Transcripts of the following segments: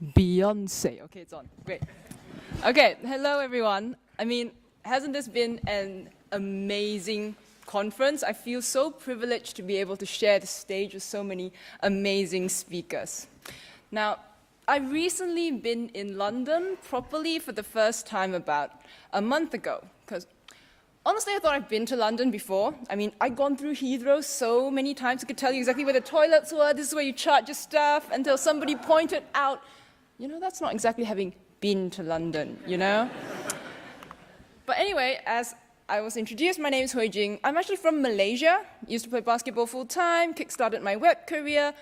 Beyonce. Okay, it's on. Great. Okay, hello everyone. I mean, hasn't this been an amazing conference? I feel so privileged to be able to share the stage with so many amazing speakers. Now, I've recently been in London properly for the first time about a month ago, because honestly, I thought I've been to London before. I mean, I'd gone through Heathrow so many times, I could tell you exactly where the toilets were, this is where you charge your stuff, until somebody pointed out, you know, that's not exactly having been to London, you know? But anyway, as I was introduced, my name is Hui Jing. I'm actually from Malaysia, used to play basketball full-time, kick-started my web career.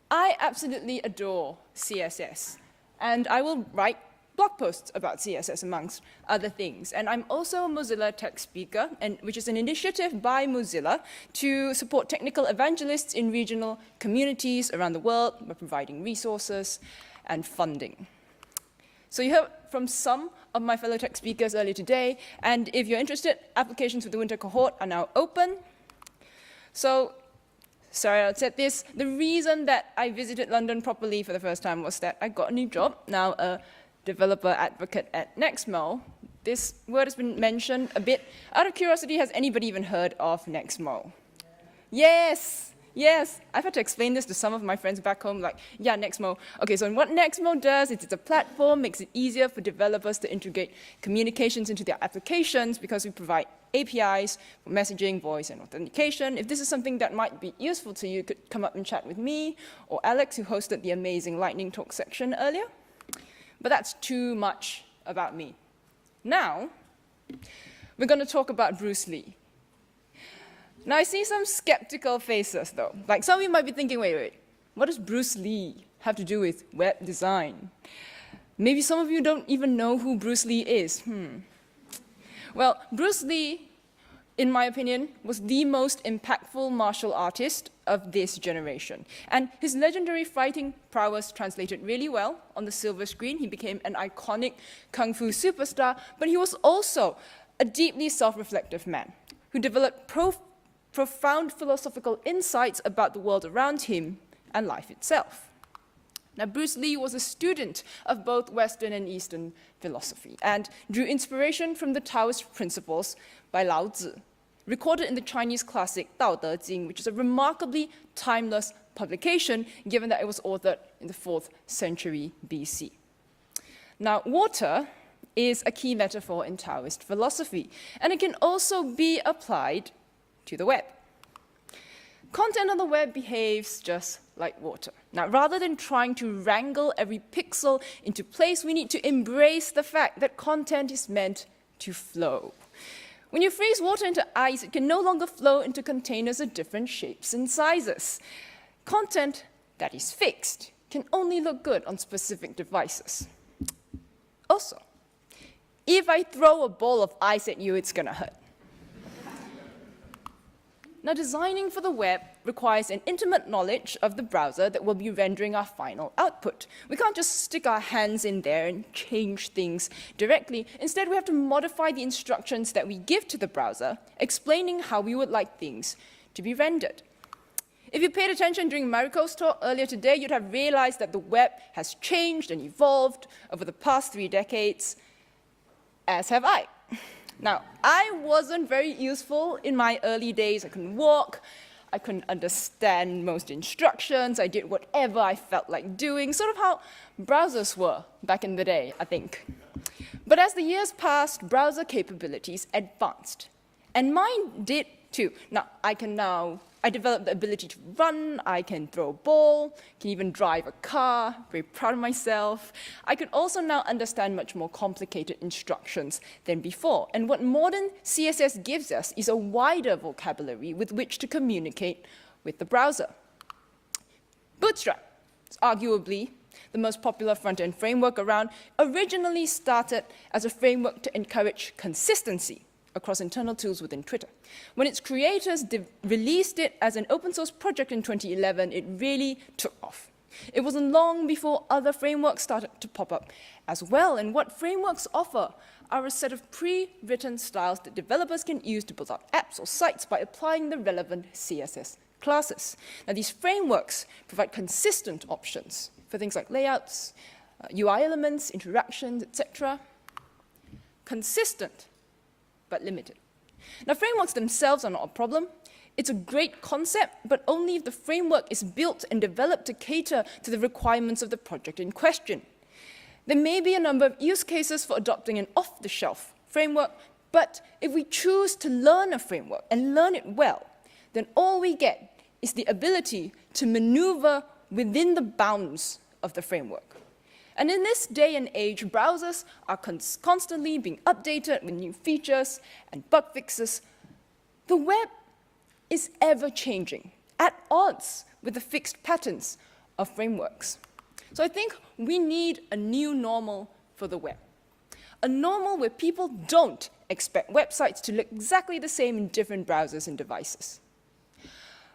I absolutely adore CSS, and I will write blog posts about CSS amongst other things. And I'm also a Mozilla tech speaker, which is an initiative by Mozilla to support technical evangelists in regional communities around the world by providing resources and funding. So you heard from some of my fellow tech speakers earlier today, and if you're interested, applications for the winter cohort are now open. So, sorry I said this, the reason that I visited London properly for the first time was that I got a new job, now a developer advocate at Nexmo. This word has been mentioned a bit. Out of curiosity, has anybody even heard of Nexmo? Yes! Yes, I've had to explain this to some of my friends back home, like, yeah, Nexmo. Okay, so what Nexmo does is it's a platform, makes it easier for developers to integrate communications into their applications because we provide APIs for messaging, voice, and authentication. If this is something that might be useful to you, you could come up and chat with me or Alex, who hosted the amazing Lightning Talk section earlier. But that's too much about me. Now, we're going to talk about Bruce Lee. Now, I see some skeptical faces, though. Like, some of you might be thinking, wait, what does Bruce Lee have to do with web design? Maybe some of you don't even know who Bruce Lee is. Well, Bruce Lee, in my opinion, was the most impactful martial artist of this generation. And his legendary fighting prowess translated really well on the silver screen. He became an iconic kung fu superstar, but he was also a deeply self-reflective man who developed profound philosophical insights about the world around him and life itself. Now, Bruce Lee was a student of both Western and Eastern philosophy and drew inspiration from the Taoist principles by Lao Tzu, recorded in the Chinese classic Dao De Jing, which is a remarkably timeless publication, given that it was authored in the 4th century BC. Now, water is a key metaphor in Taoist philosophy, and it can also be applied to the web. Content on the web behaves just like water. Now, rather than trying to wrangle every pixel into place, we need to embrace the fact that content is meant to flow. When you freeze water into ice, it can no longer flow into containers of different shapes and sizes. Content that is fixed can only look good on specific devices. Also, if I throw a ball of ice at you, it's going to hurt. Now, designing for the web requires an intimate knowledge of the browser that will be rendering our final output. We can't just stick our hands in there and change things directly. Instead, we have to modify the instructions that we give to the browser, explaining how we would like things to be rendered. If you paid attention during Mariko's talk earlier today, you'd have realized that the web has changed and evolved over the past 3 decades, as have I. Now, I wasn't very useful in my early days. I couldn't walk, I couldn't understand most instructions, I did whatever I felt like doing, sort of how browsers were back in the day, I think. But as the years passed, browser capabilities advanced, and mine did too. Now, I developed the ability to run, I can throw a ball, can even drive a car, very proud of myself. I could also now understand much more complicated instructions than before. And what modern CSS gives us is a wider vocabulary with which to communicate with the browser. Bootstrap is arguably the most popular front-end framework around, originally started as a framework to encourage consistency across internal tools within Twitter. When its creators released it as an open source project in 2011, it really took off. It wasn't long before other frameworks started to pop up as well, and what frameworks offer are a set of pre-written styles that developers can use to build out apps or sites by applying the relevant CSS classes. Now, these frameworks provide consistent options for things like layouts, UI elements, interactions, etc. Consistent, but limited. Now, frameworks themselves are not a problem. It's a great concept, but only if the framework is built and developed to cater to the requirements of the project in question. There may be a number of use cases for adopting an off-the-shelf framework, but if we choose to learn a framework and learn it well, then all we get is the ability to maneuver within the bounds of the framework. And in this day and age, browsers are constantly being updated with new features and bug fixes. The web is ever-changing, at odds with the fixed patterns of frameworks. So I think we need a new normal for the web. A normal where people don't expect websites to look exactly the same in different browsers and devices.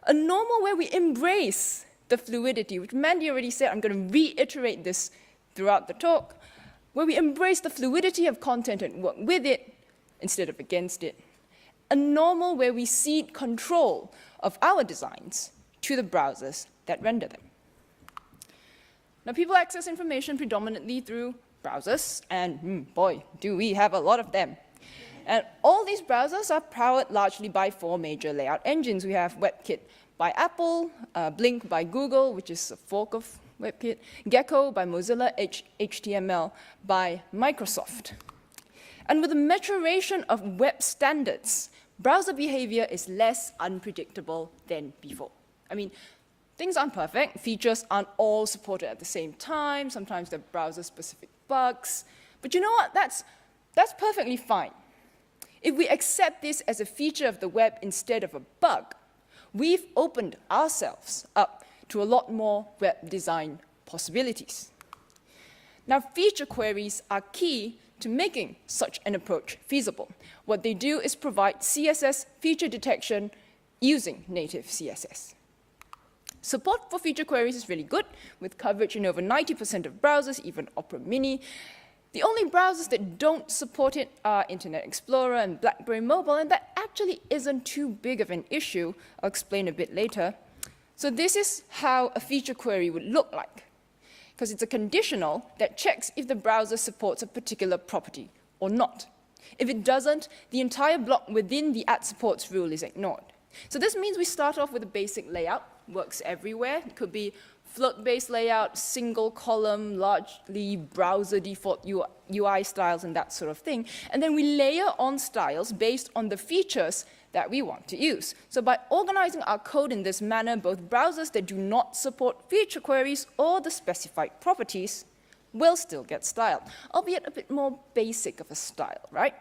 A normal where we embrace the fluidity, which Mandy already said. I'm going to reiterate this throughout the talk, where we embrace the fluidity of content and work with it instead of against it. A normal where we cede control of our designs to the browsers that render them. Now, people access information predominantly through browsers, and boy, do we have a lot of them. And all these browsers are powered largely by 4 major layout engines. We have WebKit by Apple, Blink by Google, which is a fork of WebKit, Gecko by Mozilla, HTML by Microsoft. And with the maturation of web standards, browser behavior is less unpredictable than before. I mean, things aren't perfect. Features aren't all supported at the same time. Sometimes there are browser-specific bugs. But you know what? That's perfectly fine. If we accept this as a feature of the web instead of a bug, we've opened ourselves up to a lot more web design possibilities. Now, feature queries are key to making such an approach feasible. What they do is provide CSS feature detection using native CSS. Support for feature queries is really good, with coverage in over 90% of browsers, even Opera Mini. The only browsers that don't support it are Internet Explorer and BlackBerry Mobile, and that actually isn't too big of an issue. I'll explain a bit later. So this is how a feature query would look like, because it's a conditional that checks if the browser supports a particular property or not. If it doesn't, the entire block within the @supports rule is ignored. So this means we start off with a basic layout, works everywhere. It could be float-based layout, single column, largely browser default UI styles and that sort of thing. And then we layer on styles based on the features that we want to use. So by organizing our code in this manner, both browsers that do not support feature queries or the specified properties will still get styled, albeit a bit more basic of a style, right?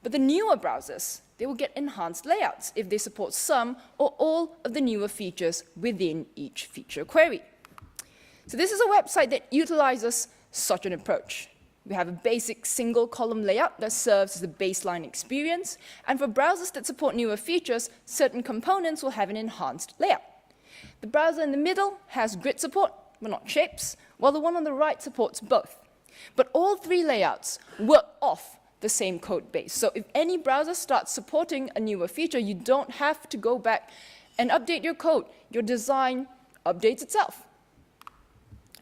But the newer browsers, they will get enhanced layouts if they support some or all of the newer features within each feature query. So this is a website that utilizes such an approach. We have a basic single column layout that serves as the baseline experience, and for browsers that support newer features, certain components will have an enhanced layout. The browser in the middle has grid support, but not shapes, while the one on the right supports both. But all 3 layouts work off the same code base. So if any browser starts supporting a newer feature, you don't have to go back and update your code. Your design updates itself.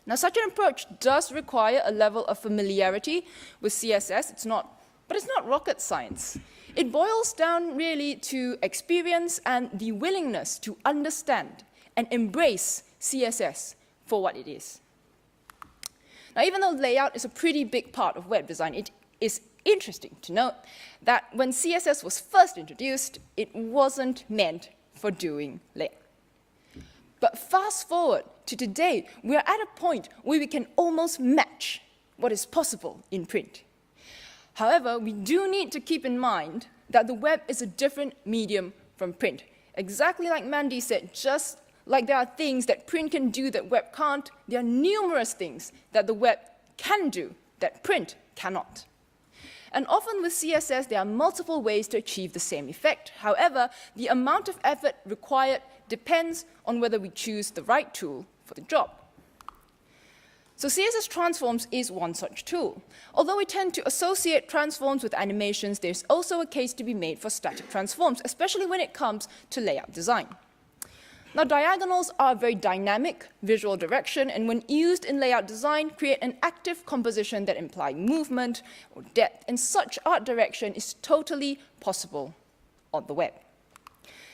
Now, such an approach does require a level of familiarity with CSS. But it's not rocket science. It boils down really to experience and the willingness to understand and embrace CSS for what it is. Now, even though layout is a pretty big part of web design, it is interesting to note that when CSS was first introduced, it wasn't meant for doing layout. But fast forward to today, we are at a point where we can almost match what is possible in print. However, we do need to keep in mind that the web is a different medium from print. Exactly like Mandy said, just like there are things that print can do that web can't, there are numerous things that the web can do that print cannot. And often with CSS, there are multiple ways to achieve the same effect. However, the amount of effort required depends on whether we choose the right tool for the job. So CSS transforms is one such tool. Although we tend to associate transforms with animations, there's also a case to be made for static transforms, especially when it comes to layout design. Now, diagonals are a very dynamic visual direction, and when used in layout design, create an active composition that imply movement or depth, and such art direction is totally possible on the web.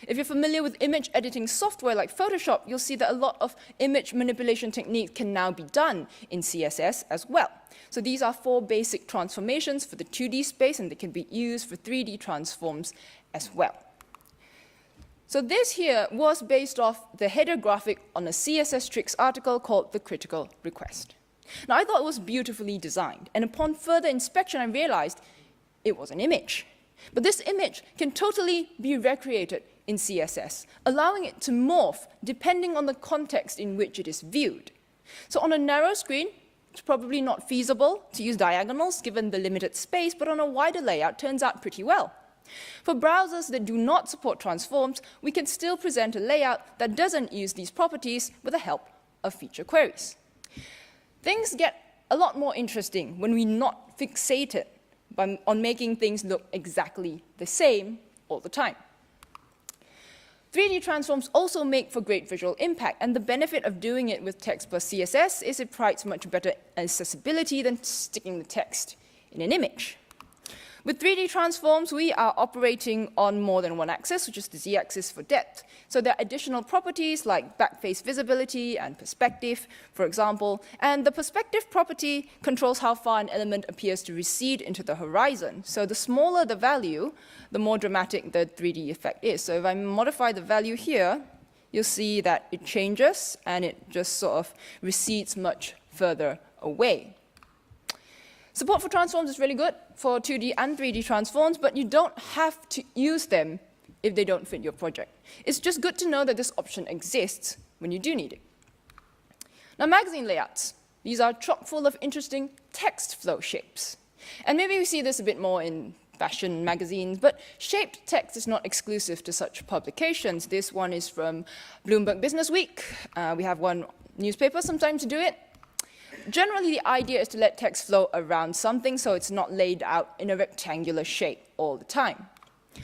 If you're familiar with image editing software like Photoshop, you'll see that a lot of image manipulation techniques can now be done in CSS as well. So these are 4 basic transformations for the 2D space, and they can be used for 3D transforms as well. So this here was based off the header graphic on a CSS Tricks article called The Critical Request. Now, I thought it was beautifully designed, and upon further inspection, I realized it was an image. But this image can totally be recreated in CSS, allowing it to morph depending on the context in which it is viewed. So on a narrow screen, it's probably not feasible to use diagonals given the limited space, but on a wider layout, turns out pretty well. For browsers that do not support transforms, we can still present a layout that doesn't use these properties with the help of feature queries. Things get a lot more interesting when we're not fixated on making things look exactly the same all the time. 3D transforms also make for great visual impact, and the benefit of doing it with text plus CSS is it provides much better accessibility than sticking the text in an image. With 3D transforms, we are operating on more than one axis, which is the z-axis for depth. So there are additional properties like backface visibility and perspective, for example. And the perspective property controls how far an element appears to recede into the horizon. So the smaller the value, the more dramatic the 3D effect is. So if I modify the value here, you'll see that it changes and it just sort of recedes much further away. Support for transforms is really good for 2D and 3D transforms, but you don't have to use them if they don't fit your project. It's just good to know that this option exists when you do need it. Now, magazine layouts. These are chock full of interesting text flow shapes. And maybe we see this a bit more in fashion magazines, but shaped text is not exclusive to such publications. This one is from Bloomberg Business Week. We have one newspaper sometimes to do it. Generally, the idea is to let text flow around something so it's not laid out in a rectangular shape all the time. The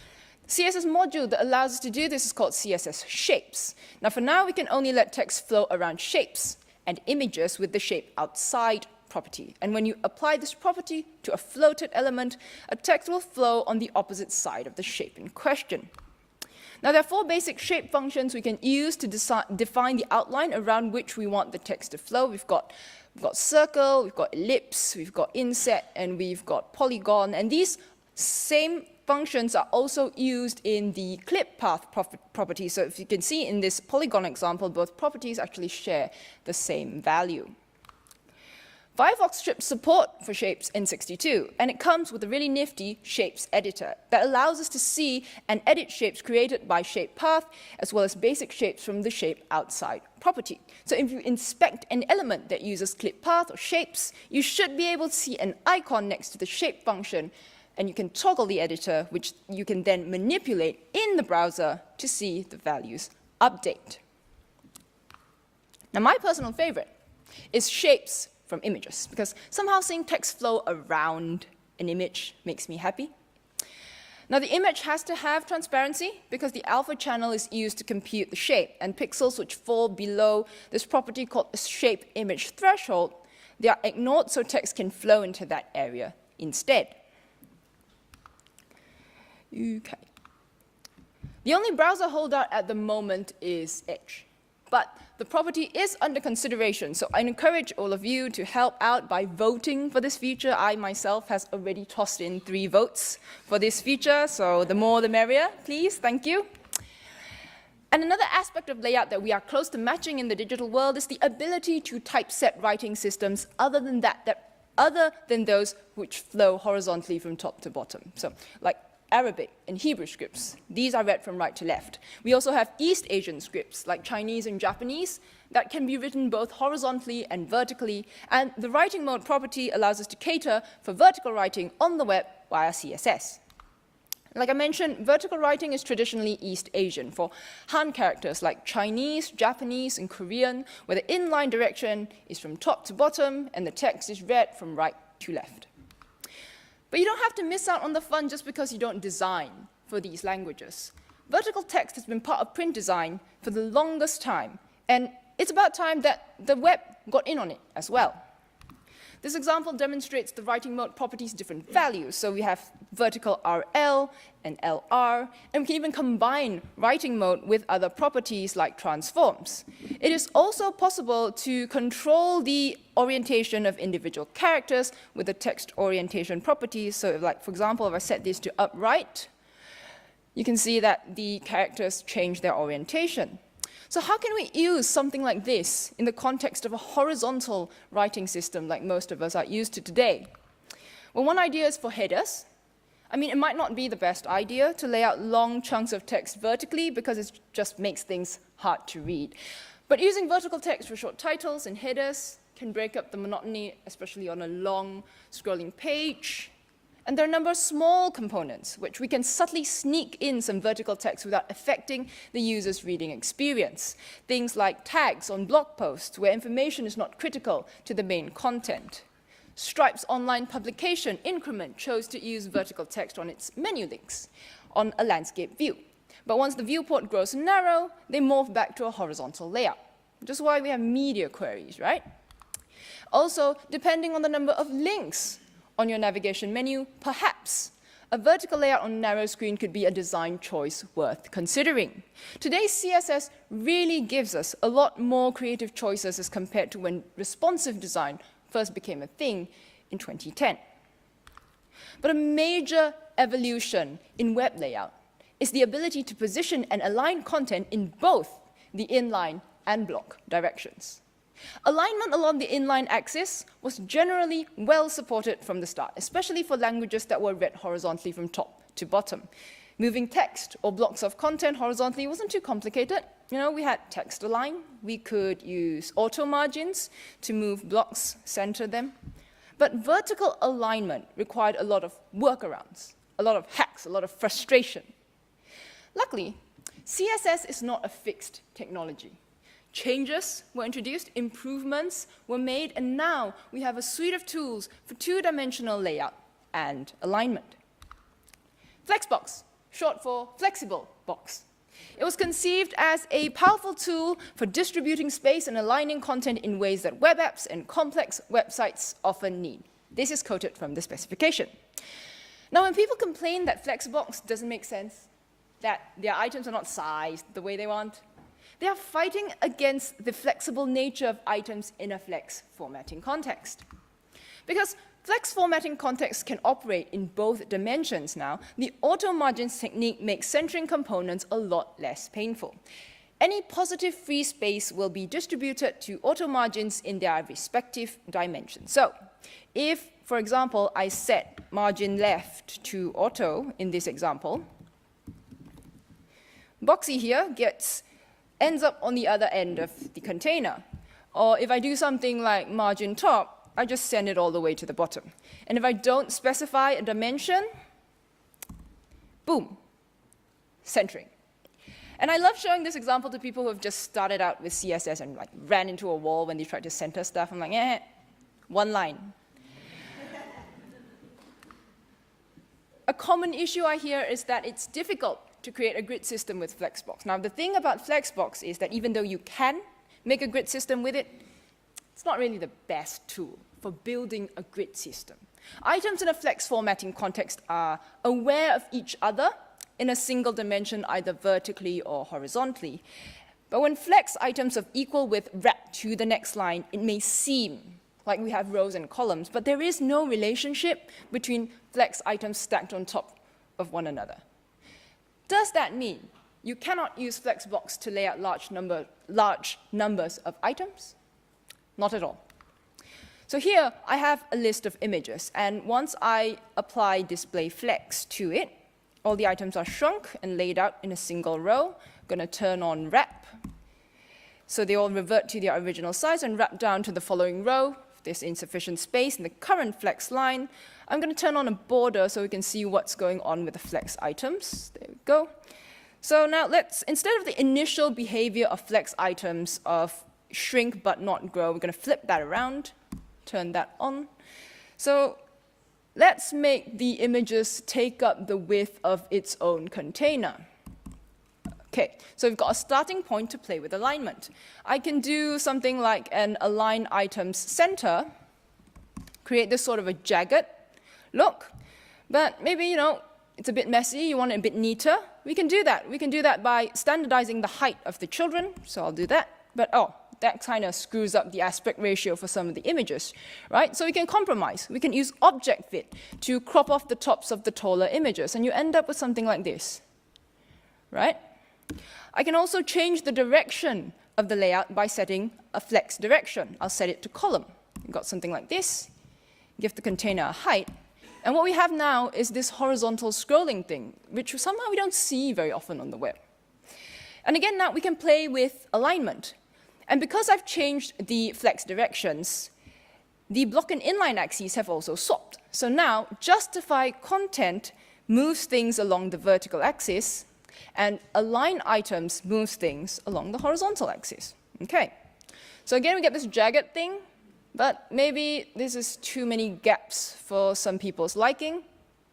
CSS module that allows us to do this is called CSS Shapes. Now, for now, we can only let text flow around shapes and images with the shape outside property. And when you apply this property to a floated element, a text will flow on the opposite side of the shape in question. Now, there are 4 basic shape functions we can use to define the outline around which we want the text to flow. We've got circle, we've got ellipse, we've got inset, and we've got polygon. And these same functions are also used in the clip path property. So if you can see in this polygon example, both properties actually share the same value. Firefox strips support for shapes in 62, and it comes with a really nifty shapes editor that allows us to see and edit shapes created by shape path, as well as basic shapes from the shape outside property. So if you inspect an element that uses clip path or shapes, you should be able to see an icon next to the shape function, and you can toggle the editor, which you can then manipulate in the browser to see the values update. Now, my personal favorite is shapes from images, because somehow seeing text flow around an image makes me happy. Now, the image has to have transparency because the alpha channel is used to compute the shape, and pixels which fall below this property called a shape image threshold, they are ignored so text can flow into that area instead. Okay. The only browser holdout at the moment is Edge. But the property is under consideration, so I encourage all of you to help out by voting for this feature. I myself has already tossed in 3 votes for this feature, so the more the merrier, please. Thank you. And another aspect of layout that we are close to matching in the digital world is the ability to typeset writing systems other than those which flow horizontally from top to bottom. So, like Arabic and Hebrew scripts. These are read from right to left. We also have East Asian scripts, like Chinese and Japanese, that can be written both horizontally and vertically, and the writing mode property allows us to cater for vertical writing on the web via CSS. Like I mentioned, vertical writing is traditionally East Asian for Han characters like Chinese, Japanese, and Korean, where the inline direction is from top to bottom, and the text is read from right to left. But you don't have to miss out on the fun just because you don't design for these languages. vertical text has been part of print design for the longest time, and it's about time that the web got in on it as well. This example demonstrates the writing mode properties' different values. So we have vertical RL and LR, and we can even combine writing mode with other properties like transforms. It is also possible to control the orientation of individual characters with the text orientation properties. So if, like, for example, if I set this to upright, you can see that the characters change their orientation. So how can we use something like this in the context of a horizontal writing system like most of us are used to today? Well, one idea is for headers. I mean, it might not be the best idea to lay out long chunks of text vertically because it just makes things hard to read. But using vertical text for short titles and headers can break up the monotony, especially on a long scrolling page. And there are a number of small components which we can subtly sneak in some vertical text without affecting the user's reading experience. Things like tags on blog posts where information is not critical to the main content. Stripe's online publication increment chose to use vertical text on its menu links on a landscape view. But once the viewport grows narrow, they morph back to a horizontal layout. Which is why we have media queries, right? Also, depending on the number of links on your navigation menu, perhaps a vertical layout on a narrow screen could be a design choice worth considering. Today's CSS really gives us a lot more creative choices as compared to when responsive design first became a thing in 2010. But a major evolution in web layout is the ability to position and align content in both the inline and block directions. Alignment along the inline axis was generally well supported from the start, especially for languages that were read horizontally from top to bottom. Moving text or blocks of content horizontally wasn't too complicated. You know, we had text align. We could use auto margins to move blocks, center them. But vertical alignment required a lot of workarounds, a lot of hacks, a lot of frustration. Luckily, CSS is not a fixed technology. Changes were introduced, improvements were made, and now we have a suite of tools for two-dimensional layout and alignment. Flexbox, short for flexible box. It was conceived as a powerful tool for distributing space and aligning content in ways that web apps and complex websites often need. This is quoted from the specification. Now, when people complain that Flexbox doesn't make sense, that their items are not sized the way they want, they are fighting against the flexible nature of items in a flex formatting context. Because flex formatting contexts can operate in both dimensions now, the auto margins technique makes centering components a lot less painful. Any positive free space will be distributed to auto margins in their respective dimensions. So, if, for example, I set margin left to auto in this example, Boxy here ends up on the other end of the container. Or if I do something like margin top, I just send it all the way to the bottom. And if I don't specify a dimension, boom, centering. And I love showing this example to people who have just started out with CSS and like ran into a wall when they tried to center stuff. I'm like, one line. A common issue I hear is that it's difficult to create a grid system with Flexbox. Now, the thing about Flexbox is that even though you can make a grid system with it, it's not really the best tool for building a grid system. Items in a flex formatting context are aware of each other in a single dimension, either vertically or horizontally. But when flex items of equal width wrap to the next line, it may seem like we have rows and columns, but there is no relationship between flex items stacked on top of one another. Does that mean you cannot use Flexbox to lay out large numbers of items? Not at all. So here I have a list of images, and once I apply display flex to it, all the items are shrunk and laid out in a single row. I'm going to turn on wrap. So they all revert to their original size and wrap down to the following row. If there's insufficient space in the current flex line, I'm going to turn on a border so we can see what's going on with the flex items. There we go. So now instead of the initial behavior of flex items of shrink but not grow, we're going to flip that around, turn that on. So let's make the images take up the width of its own container. Okay, so we've got a starting point to play with alignment. I can do something like an align items center, create this sort of a jagged look, but maybe, you know, it's a bit messy, you want it a bit neater. We can do that. We can do that by standardizing the height of the children, so I'll do that. But oh, that kind of screws up the aspect ratio for some of the images, right? So we can compromise. We can use object fit to crop off the tops of the taller images, and you end up with something like this, right? I can also change the direction of the layout by setting a flex direction. I'll set it to column. You've got something like this, give the container a height, and what we have now is this horizontal scrolling thing, which somehow we don't see very often on the web. And again, now we can play with alignment. And because I've changed the flex directions, the block and inline axes have also swapped. So now, justify content moves things along the vertical axis, and align items moves things along the horizontal axis. Okay. So again, we get this jagged thing, but maybe this is too many gaps for some people's liking.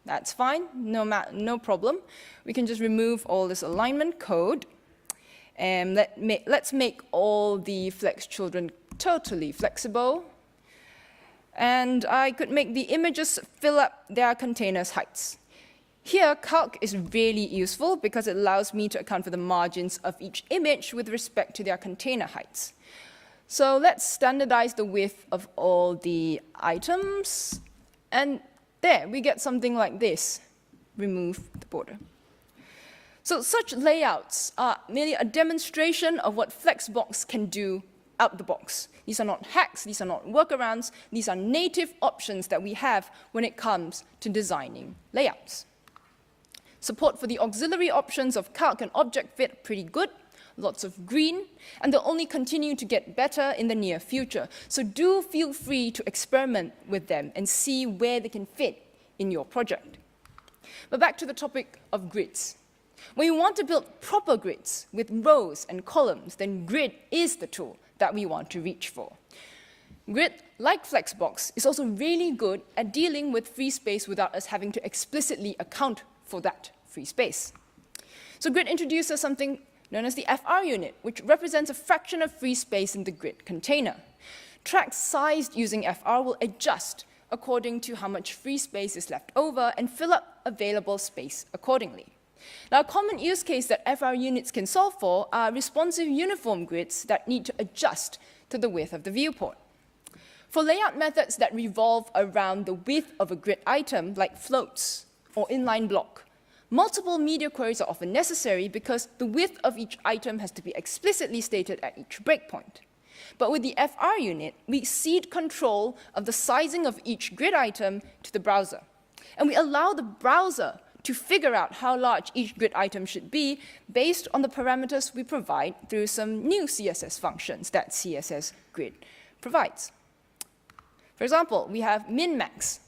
That's fine, no problem. We can just remove all this alignment code. And let's make all the flex children totally flexible. And I could make the images fill up their containers' heights. Here, calc is really useful because it allows me to account for the margins of each image with respect to their container heights. So let's standardize the width of all the items. And there, we get something like this. Remove the border. So such layouts are merely a demonstration of what Flexbox can do out the box. These are not hacks, these are not workarounds, these are native options that we have when it comes to designing layouts. Support for the auxiliary options of calc and object fit pretty good, lots of green, and they'll only continue to get better in the near future. So do feel free to experiment with them and see where they can fit in your project. But back to the topic of grids. When you want to build proper grids with rows and columns, then grid is the tool that we want to reach for. Grid, like Flexbox, is also really good at dealing with free space without us having to explicitly account for that free space. So grid introduces something known as the FR unit, which represents a fraction of free space in the grid container. Tracks sized using FR will adjust according to how much free space is left over and fill up available space accordingly. Now, a common use case that FR units can solve for are responsive uniform grids that need to adjust to the width of the viewport. For layout methods that revolve around the width of a grid item, like floats or inline block, multiple media queries are often necessary because the width of each item has to be explicitly stated at each breakpoint. But with the FR unit, we cede control of the sizing of each grid item to the browser. And we allow the browser to figure out how large each grid item should be based on the parameters we provide through some new CSS functions that CSS Grid provides. For example, we have min-max.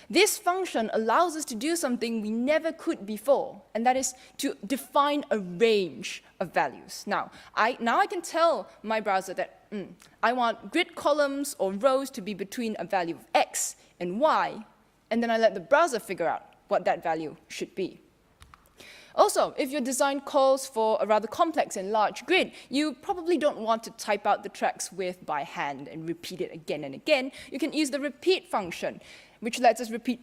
This function allows us to do something we never could before, and that is to define a range of values. Now I can tell my browser that I want grid columns or rows to be between a value of X and Y, and then I let the browser figure out what that value should be. Also, if your design calls for a rather complex and large grid, you probably don't want to type out the track's width by hand and repeat it again and again. You can use the repeat function, which lets us repeat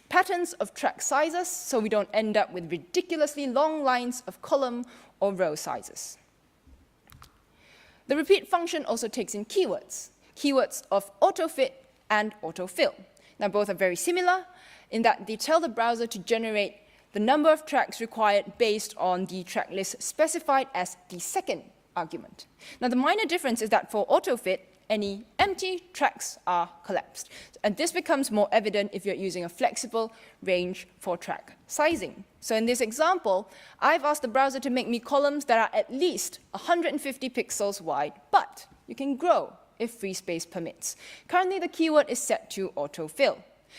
patterns of track sizes so we don't end up with ridiculously long lines of column or row sizes. The repeat function also takes in keywords of autofit and autofill. Now, both are very similar in that they tell the browser to generate the number of tracks required based on the track list specified as the second argument. Now, the minor difference is that for autofit, any empty tracks are collapsed. And this becomes more evident if you're using a flexible range for track sizing. So in this example, I've asked the browser to make me columns that are at least 150 pixels wide, but you can grow if free space permits. Currently, the keyword is set to autofill.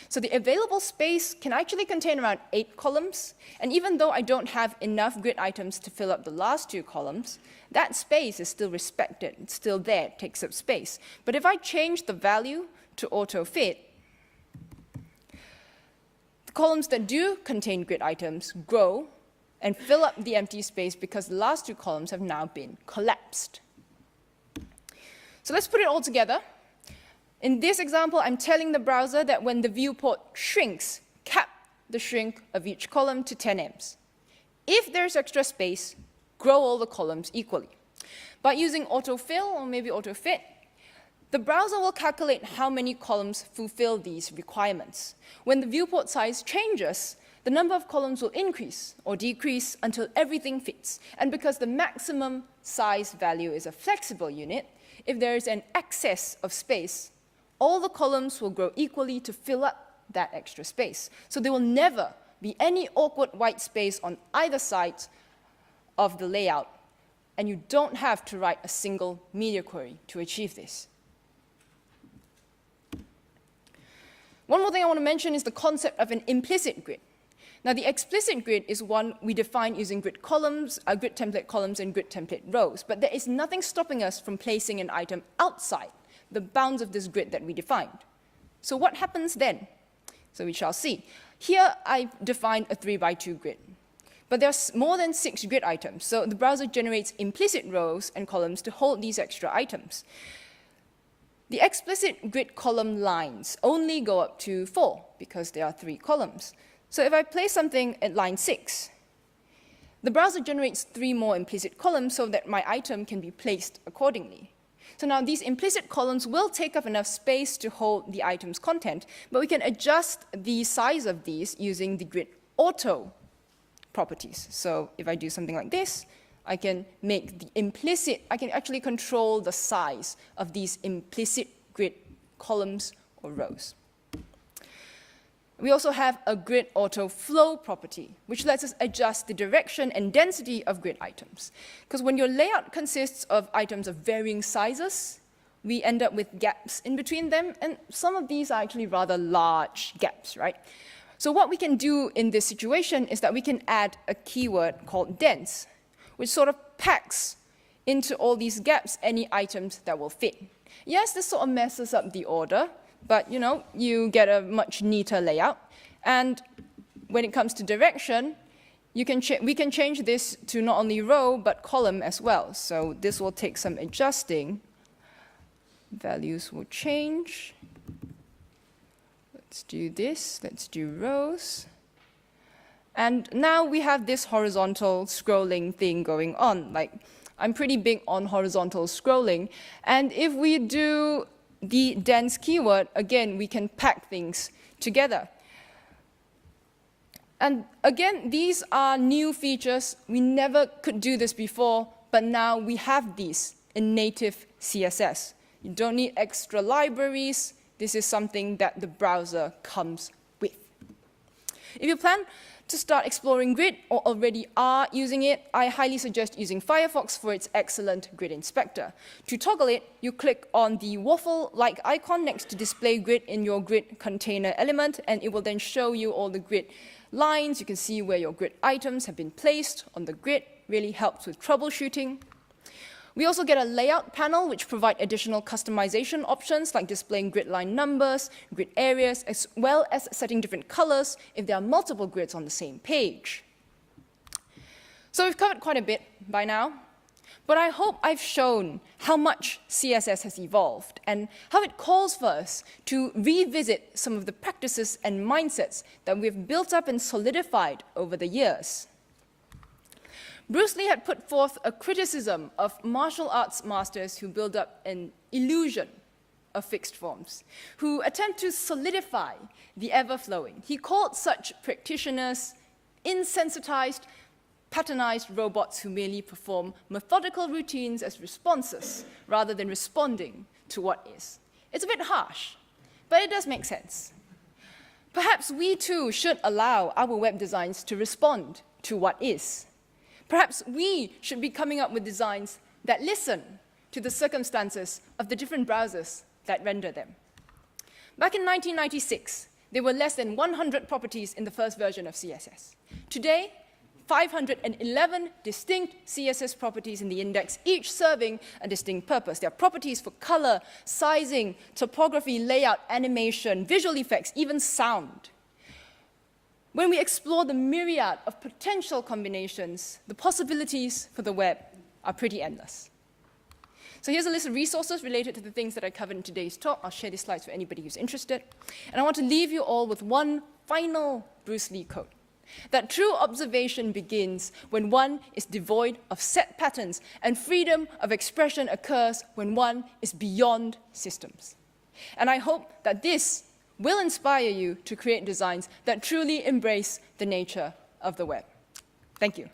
So the available space can actually contain around 8 columns, and even though I don't have enough grid items to fill up the last 2 columns, that space is still respected. It's still there, it takes up space. But if I change the value to autofit, the columns that do contain grid items grow, and fill up the empty space because the last two columns have now been collapsed. So let's put it all together. In this example, I'm telling the browser that when the viewport shrinks, cap the shrink of each column to 10 ems. If there's extra space, grow all the columns equally. By using autofill or maybe autofit, the browser will calculate how many columns fulfill these requirements. When the viewport size changes, the number of columns will increase or decrease until everything fits. And because the maximum size value is a flexible unit, if there is an excess of space, all the columns will grow equally to fill up that extra space. So there will never be any awkward white space on either side of the layout, and you don't have to write a single media query to achieve this. One more thing I want to mention is the concept of an implicit grid. Now, the explicit grid is one we define using grid columns, grid template columns, and grid template rows. But there is nothing stopping us from placing an item outside the bounds of this grid that we defined. So what happens then? So we shall see. Here, I've defined a 3x2 grid. But there's more than 6 grid items, so the browser generates implicit rows and columns to hold these extra items. The explicit grid column lines only go up to 4 because there are 3 columns. So if I place something at line 6, the browser generates 3 more implicit columns so that my item can be placed accordingly. So now these implicit columns will take up enough space to hold the item's content, but we can adjust the size of these using the grid auto properties. So if I do something like this, I can make the implicit, I can actually control the size of these implicit grid columns or rows. We also have a grid auto flow property, which lets us adjust the direction and density of grid items. Because when your layout consists of items of varying sizes, we end up with gaps in between them, and some of these are actually rather large gaps, right? So what we can do in this situation is that we can add a keyword called dense, which sort of packs into all these gaps any items that will fit. Yes, this sort of messes up the order, but you get a much neater layout. And when it comes to direction, we can change this to not only row, but column as well. So this will take some adjusting. Values will change. Let's do this. Let's do rows. And now we have this horizontal scrolling thing going on. Like, I'm pretty big on horizontal scrolling. And if we do the dense keyword, again, we can pack things together. And again, these are new features. We never could do this before, but now we have these in native CSS. You don't need extra libraries. This is something that the browser comes with. If you plan to start exploring grid or already are using it, I highly suggest using Firefox for its excellent grid inspector. To toggle it, you click on the waffle-like icon next to display grid in your grid container element, and it will then show you all the grid lines. You can see where your grid items have been placed on the grid. Really helps with troubleshooting. We also get a layout panel which provide additional customization options like displaying grid line numbers, grid areas, as well as setting different colors if there are multiple grids on the same page. So we've covered quite a bit by now, but I hope I've shown how much CSS has evolved and how it calls for us to revisit some of the practices and mindsets that we've built up and solidified over the years. Bruce Lee had put forth a criticism of martial arts masters who build up an illusion of fixed forms, who attempt to solidify the ever-flowing. He called such practitioners insensitized, patternized robots who merely perform methodical routines as responses rather than responding to what is. It's a bit harsh, but it does make sense. Perhaps we too should allow our web designs to respond to what is. Perhaps we should be coming up with designs that listen to the circumstances of the different browsers that render them. Back in 1996, there were less than 100 properties in the first version of CSS. Today, 511 distinct CSS properties in the index, each serving a distinct purpose. There are properties for color, sizing, topography, layout, animation, visual effects, even sound. When we explore the myriad of potential combinations, the possibilities for the web are pretty endless. So here's a list of resources related to the things that I covered in today's talk. I'll share these slides for anybody who's interested. And I want to leave you all with one final Bruce Lee quote, that true observation begins when one is devoid of set patterns, and freedom of expression occurs when one is beyond systems. And I hope that this will inspire you to create designs that truly embrace the nature of the web. Thank you.